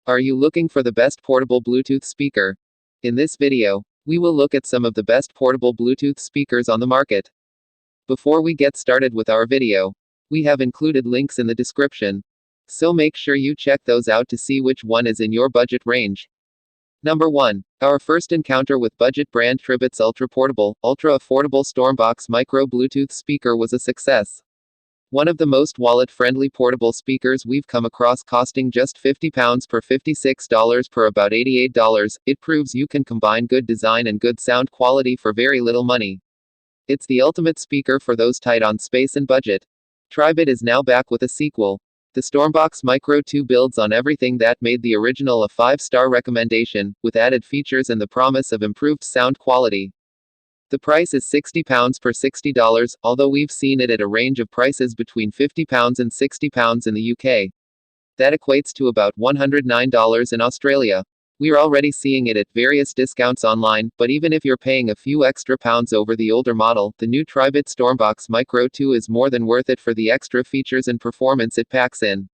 Are you looking for the best portable Bluetooth speaker? In this video, we will look at some of the best portable Bluetooth speakers on the market. Before we get started with our video, we have included links in the description, so make sure you check those out to see which one is in your budget range. Number 1. Our first encounter with budget brand Tribit's ultra-portable, ultra-affordable StormBox micro Bluetooth speaker was a success. One of the most wallet-friendly portable speakers we've come across, costing just £50 per $56 per about $88, it proves you can combine good design and good sound quality for very little money. It's the ultimate speaker for those tight on space and budget. Tribit is now back with a sequel. The StormBox Micro 2 builds on everything that made the original a 5-star recommendation, with added features and the promise of improved sound quality. The price is £60 per $60, although we've seen it at a range of prices between £50 and £60 in the UK. That equates to about $109 in Australia. We're already seeing it at various discounts online, but even if you're paying a few extra pounds over the older model, the new Tribit StormBox Micro 2 is more than worth it for the extra features and performance it packs in.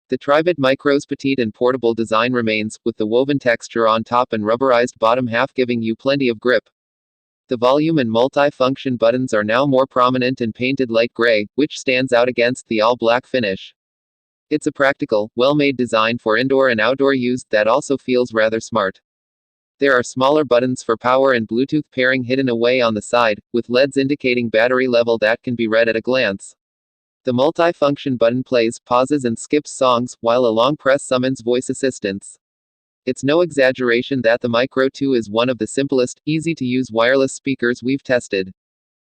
The Tribit Micro's petite and portable design remains, with the woven texture on top and rubberized bottom half giving you plenty of grip. The volume and multi-function buttons are now more prominent and painted light gray, which stands out against the all-black finish. It's a practical, well-made design for indoor and outdoor use that also feels rather smart. There are smaller buttons for power and Bluetooth pairing hidden away on the side, with LEDs indicating battery level that can be read at a glance. The multi-function button plays, pauses and skips songs, while a long press summons voice assistants. It's no exaggeration that the Micro 2 is one of the simplest, easy-to-use wireless speakers we've tested.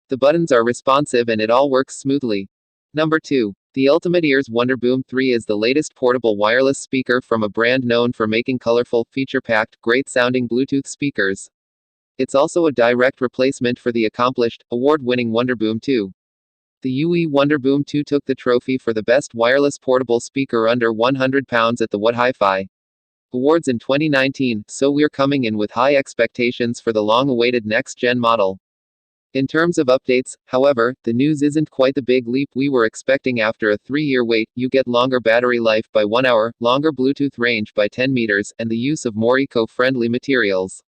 The buttons are responsive and it all works smoothly. Number 2. The Ultimate Ears Wonderboom 3 is the latest portable wireless speaker from a brand known for making colorful, feature-packed, great-sounding Bluetooth speakers. It's also a direct replacement for the accomplished, award-winning Wonderboom 2. The UE Wonderboom 2 took the trophy for the best wireless portable speaker under £100 at the What Hi-Fi Awards in 2019, so we're coming in with high expectations for the long-awaited next-gen model. In terms of updates, however, the news isn't quite the big leap we were expecting. After a 3-year wait, you get longer battery life by 1 hour, longer Bluetooth range by 10 meters, and the use of more eco-friendly materials.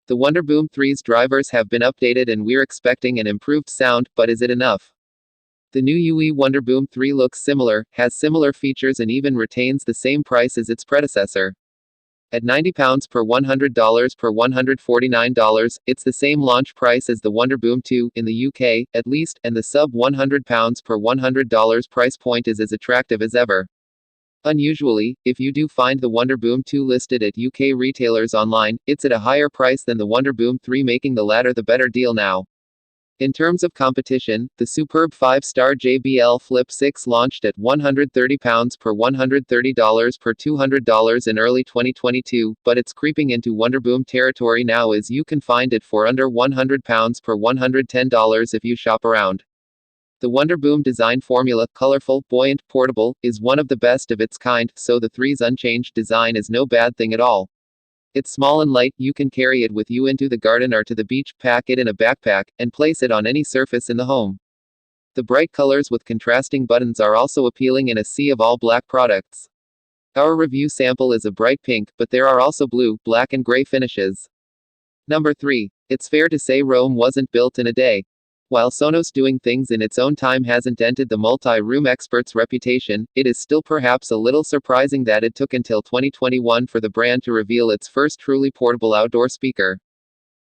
The Wonderboom 3's drivers have been updated and we're expecting an improved sound, but is it enough? The new UE Wonderboom 3 looks similar, has similar features and even retains the same price as its predecessor. At £90 per $100 per $149, it's the same launch price as the Wonderboom 2, in the UK, at least, and the sub £100 per $100 price point is as attractive as ever. Unusually, if you do find the Wonderboom 2 listed at UK retailers online, it's at a higher price than the Wonderboom 3, making the latter the better deal now. In terms of competition, the superb 5-star JBL Flip 6 launched at £130 per $130 per $200 in early 2022, but it's creeping into Wonderboom territory now, as you can find it for under £100 per $110 if you shop around. The Wonderboom design formula, colorful, buoyant, portable, is one of the best of its kind, so the 3's unchanged design is no bad thing at all. It's small and light, you can carry it with you into the garden or to the beach, pack it in a backpack, and place it on any surface in the home. The bright colors with contrasting buttons are also appealing in a sea of all black products. Our review sample is a bright pink, but there are also blue, black and gray finishes. Number 3. It's fair to say Roam wasn't built in a day. While Sonos doing things in its own time hasn't dented the multi-room expert's reputation, it is still perhaps a little surprising that it took until 2021 for the brand to reveal its first truly portable outdoor speaker.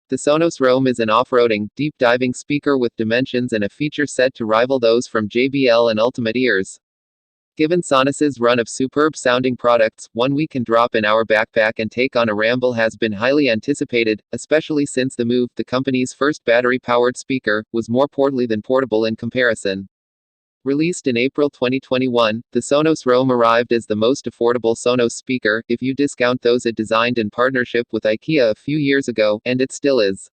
The Sonos Roam is an off-roading, deep-diving speaker with dimensions and a feature set to rival those from JBL and Ultimate Ears. Given Sonos's run of superb-sounding products, one we can drop in our backpack and take on a ramble has been highly anticipated, especially since the Move, the company's first battery-powered speaker, was more portly than portable in comparison. Released in April 2021, the Sonos Roam arrived as the most affordable Sonos speaker, if you discount those it designed in partnership with IKEA a few years ago, and it still is.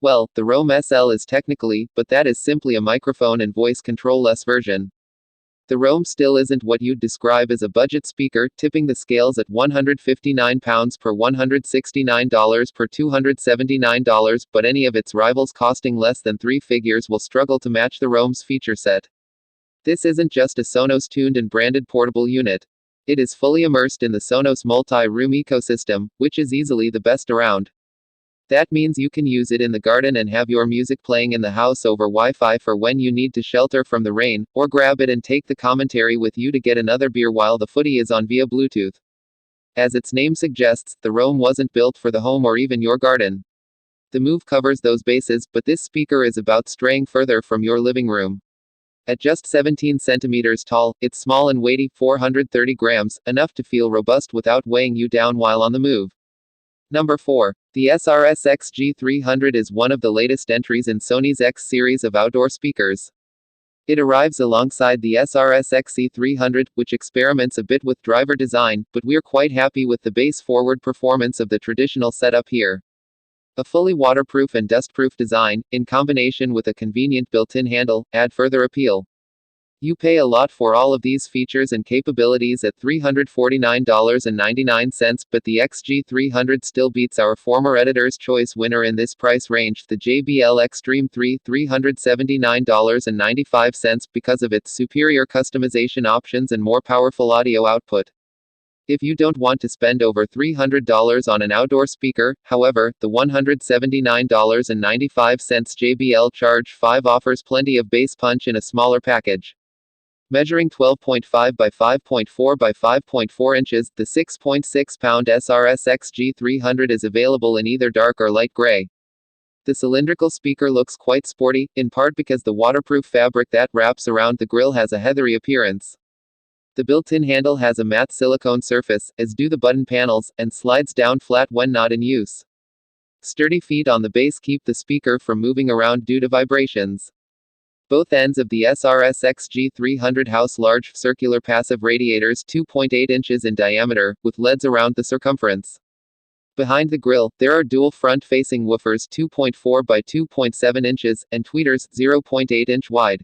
Well, the Roam SL is technically, but that is simply a microphone and voice control-less version. The Roam still isn't what you'd describe as a budget speaker, tipping the scales at £159 per $169 per $279, but any of its rivals costing less than 3 figures will struggle to match the Roam's feature set. This isn't just a Sonos tuned and branded portable unit. It is fully immersed in the Sonos multi-room ecosystem, which is easily the best around. That means you can use it in the garden and have your music playing in the house over Wi-Fi for when you need to shelter from the rain, or grab it and take the commentary with you to get another beer while the footy is on via Bluetooth. As its name suggests, the Roam wasn't built for the home or even your garden. The Move covers those bases, but this speaker is about straying further from your living room. At just 17 centimeters tall, it's small and weighty, 430 grams, enough to feel robust without weighing you down while on the move. Number 4. The SRS-XG300 is one of the latest entries in Sony's X series of outdoor speakers. It arrives alongside the SRS-XG300, which experiments a bit with driver design, but we're quite happy with the base-forward performance of the traditional setup here. A fully waterproof and dustproof design, in combination with a convenient built-in handle, add further appeal. You pay a lot for all of these features and capabilities at $349.99, but the XG300 still beats our former Editor's Choice winner in this price range, the JBL Extreme 3, $379.95, because of its superior customization options and more powerful audio output. If you don't want to spend over $300 on an outdoor speaker, however, the $179.95 JBL Charge 5 offers plenty of bass punch in a smaller package. Measuring 12.5 by 5.4 by 5.4 inches, the 6.6-pound SRS-XG300 is available in either dark or light gray. The cylindrical speaker looks quite sporty, in part because the waterproof fabric that wraps around the grille has a heathery appearance. The built-in handle has a matte silicone surface, as do the button panels, and slides down flat when not in use. Sturdy feet on the base keep the speaker from moving around due to vibrations. Both ends of the SRS-XG300 house large, circular passive radiators 2.8 inches in diameter, with LEDs around the circumference. Behind the grille, there are dual front-facing woofers 2.4 by 2.7 inches, and tweeters 0.8 inch wide.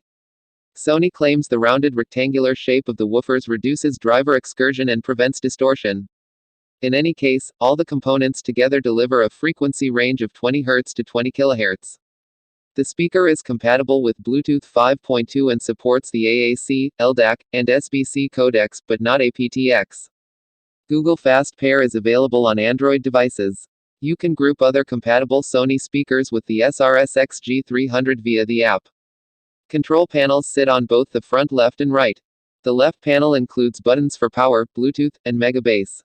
Sony claims the rounded rectangular shape of the woofers reduces driver excursion and prevents distortion. In any case, all the components together deliver a frequency range of 20 Hz to 20 kHz. The speaker is compatible with Bluetooth 5.2 and supports the AAC, LDAC, and SBC codecs, but not aptX. Google Fast Pair is available on Android devices. You can group other compatible Sony speakers with the SRS-XG300 via the app. Control panels sit on both the front left and right. The left panel includes buttons for power, Bluetooth, and Mega Bass.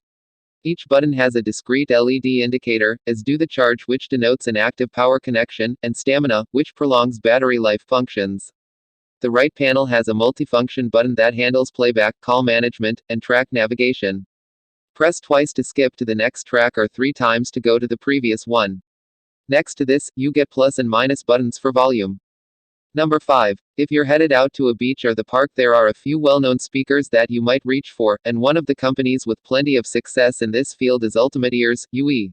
Each button has a discrete LED indicator, as do the charge, which denotes an active power connection, and stamina, which prolongs battery life functions. The right panel has a multifunction button that handles playback, call management, and track navigation. Press twice to skip to the next track or 3 times to go to the previous one. Next to this, you get plus and minus buttons for volume. Number 5. If you're headed out to a beach or the park, there are a few well-known speakers that you might reach for, and one of the companies with plenty of success in this field is Ultimate Ears, UE.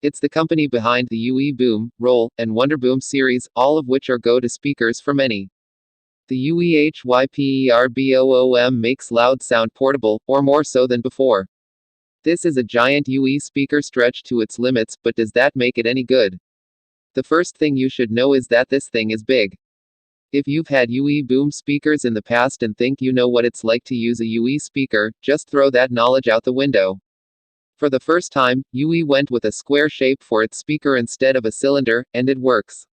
It's the company behind the UE Boom, Roll, and Wonderboom series, all of which are go-to speakers for many. The UE Hyperboom makes loud sound portable, or more so than before. This is a giant UE speaker stretched to its limits, but does that make it any good? The first thing you should know is that this thing is big. If you've had UE Boom speakers in the past and think you know what it's like to use a UE speaker, just throw that knowledge out the window. For the first time, UE went with a square shape for its speaker instead of a cylinder, and it works.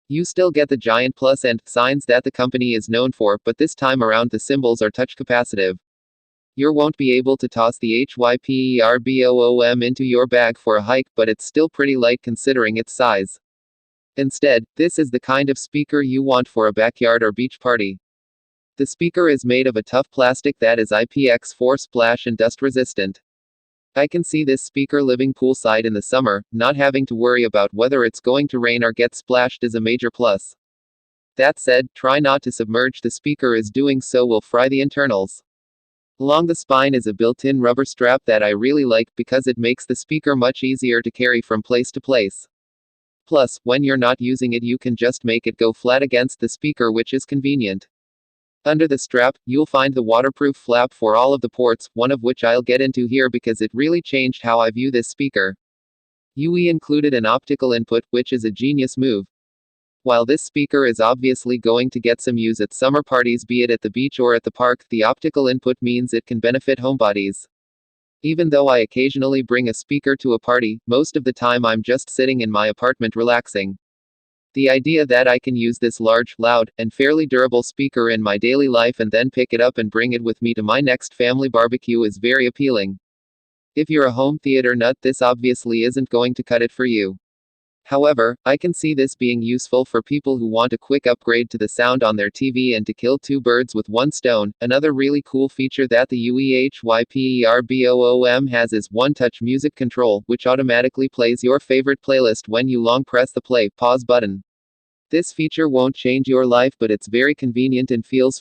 You still get the giant plus and signs that the company is known for, but this time around the symbols are touch capacitive. You won't be able to toss the Hyperboom into your bag for a hike, but it's still pretty light considering its size. Instead, this is the kind of speaker you want for a backyard or beach party. The speaker is made of a tough plastic that is IPX4 splash and dust resistant. I can see this speaker living poolside in the summer, not having to worry about whether it's going to rain or get splashed is a major plus. That said, try not to submerge the speaker, as doing so will fry the internals. Along the spine is a built-in rubber strap that I really like because it makes the speaker much easier to carry from place to place. Plus, when you're not using it, you can just make it go flat against the speaker, which is convenient. Under the strap, you'll find the waterproof flap for all of the ports, one of which I'll get into here because it really changed how I view this speaker. UE included an optical input, which is a genius move. While this speaker is obviously going to get some use at summer parties, be it at the beach or at the park, the optical input means it can benefit homebodies. Even though I occasionally bring a speaker to a party, most of the time I'm just sitting in my apartment relaxing. The idea that I can use this large, loud, and fairly durable speaker in my daily life and then pick it up and bring it with me to my next family barbecue is very appealing. If you're a home theater nut, this obviously isn't going to cut it for you. However, I can see this being useful for people who want a quick upgrade to the sound on their TV and to kill two birds with one stone. Another really cool feature that the Hyperboom has is one-touch music control, which automatically plays your favorite playlist when you long press the play, pause button. This feature won't change your life, but it's very convenient and feels